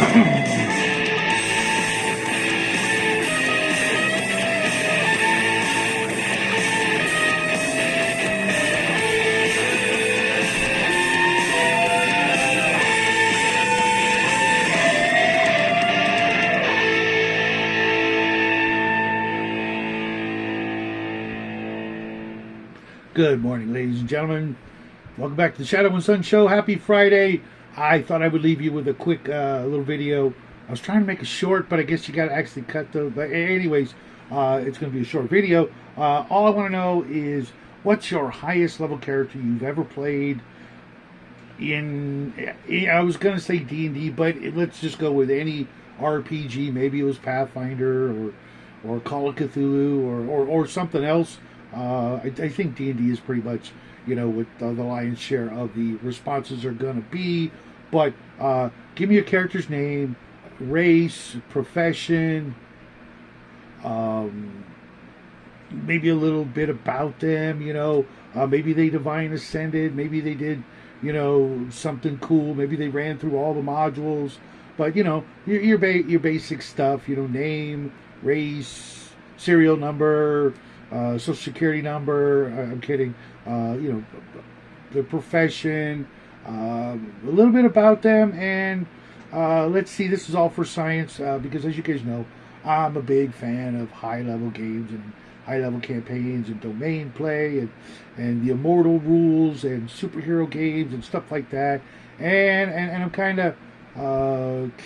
Good morning, ladies and gentlemen. Welcome back to the Shadow and Sun Show. Happy Friday. I thought I would leave you with a quick little video. I was trying to make it short, but I guess you got to actually cut those. But anyways, it's going to be a short video. All I want to know is, what's your highest level character you've ever played in, I was going to say D&D, but let's just go with any RPG. Maybe it was Pathfinder or Call of Cthulhu or something else. I think D&D is pretty much, what the lion's share of the responses are going to be. But give me your character's name, race, profession, maybe a little bit about them, maybe they divine ascended, maybe they did, something cool, maybe they ran through all the modules. But, your basic stuff, name, race, serial number, social security number, I'm kidding, the profession, a little bit about them, and let's see, this is all for science, because as you guys know, I'm a big fan of high-level games and high-level campaigns and domain play and the immortal rules and superhero games and stuff like that, and I'm kind of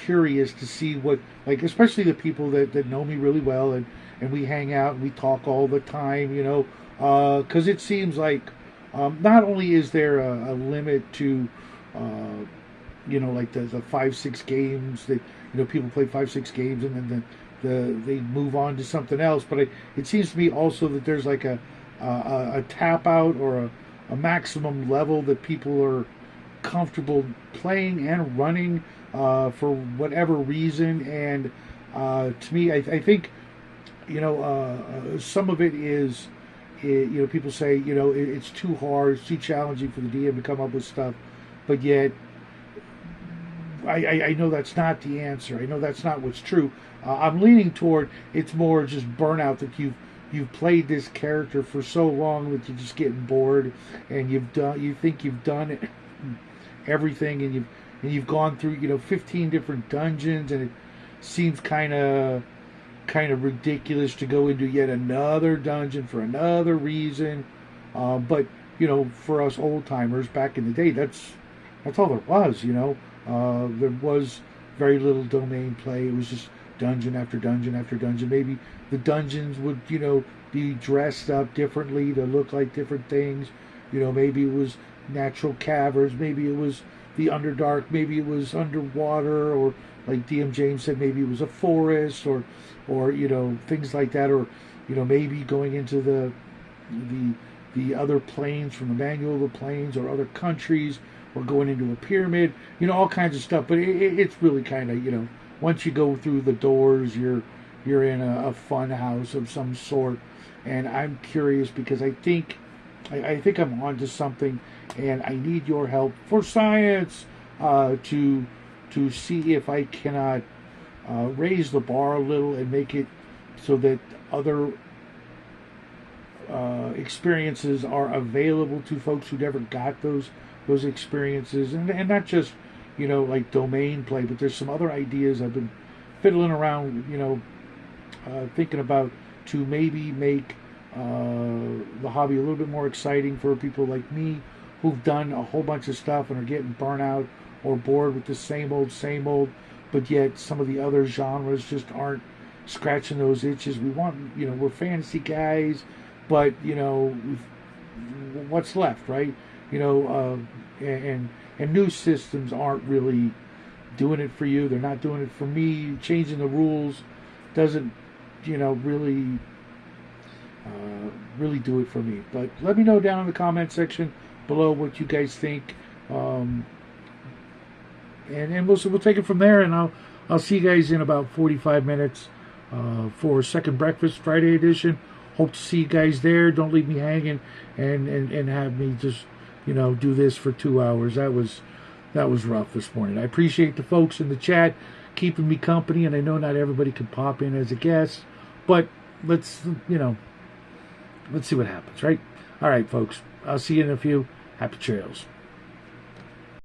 curious to see what, especially the people that know me really well, and we hang out and we talk all the time, because it seems like not only is there a limit to, like the 5-6 games that, people play 5-6 games and then they move on to something else, but it seems to me also that there's like a tap out or a maximum level that people are comfortable playing and running for whatever reason, and to me, I think, some of it is, people say, it's too hard, it's too challenging for the DM to come up with stuff, but yet, I know that's not the answer. I know that's not what's true. I'm leaning toward it's more just burnout, that you've played this character for so long that you're just getting bored, and you think you've done it, everything, and you've gone through 15 different dungeons, and it seems kind of ridiculous to go into yet another dungeon for another reason. But for us old timers back in the day, that's all there was. There was very little domain play. It was just dungeon after dungeon after dungeon. Maybe the dungeons would be dressed up differently to look like different things. Maybe it was natural caverns. Maybe it was the Underdark. Maybe it was underwater, or like DM James said, maybe it was a forest, or things like that, or maybe going into the other planes from the Manual of the Planes, or other countries, or going into a pyramid, all kinds of stuff. But it's really kind of, once you go through the doors, you're in a fun house of some sort. And I'm curious because I think I'm onto something, and I need your help for science to see if I cannot raise the bar a little and make it so that other experiences are available to folks who never got those experiences, and not just like domain play, but there's some other ideas I've been fiddling around, thinking about, to maybe make the hobby a little bit more exciting for people like me who've done a whole bunch of stuff and are getting burnt out or bored with the same old, but yet some of the other genres just aren't scratching those itches. We want, we're fantasy guys, but what's left, right? And new systems aren't really doing it for you. They're not doing it for me. Changing the rules doesn't, really do it for me. But let me know down in the comment section below what you guys think. And we'll take it from there, and I'll see you guys in about 45 minutes for Second Breakfast Friday edition. Hope to see you guys there. Don't leave me hanging and have me just do this for 2 hours. That was rough this morning. I appreciate the folks in the chat keeping me company, and I know not everybody can pop in as a guest, but let's see what happens, right? All right, folks. I'll see you in a few. Happy trails.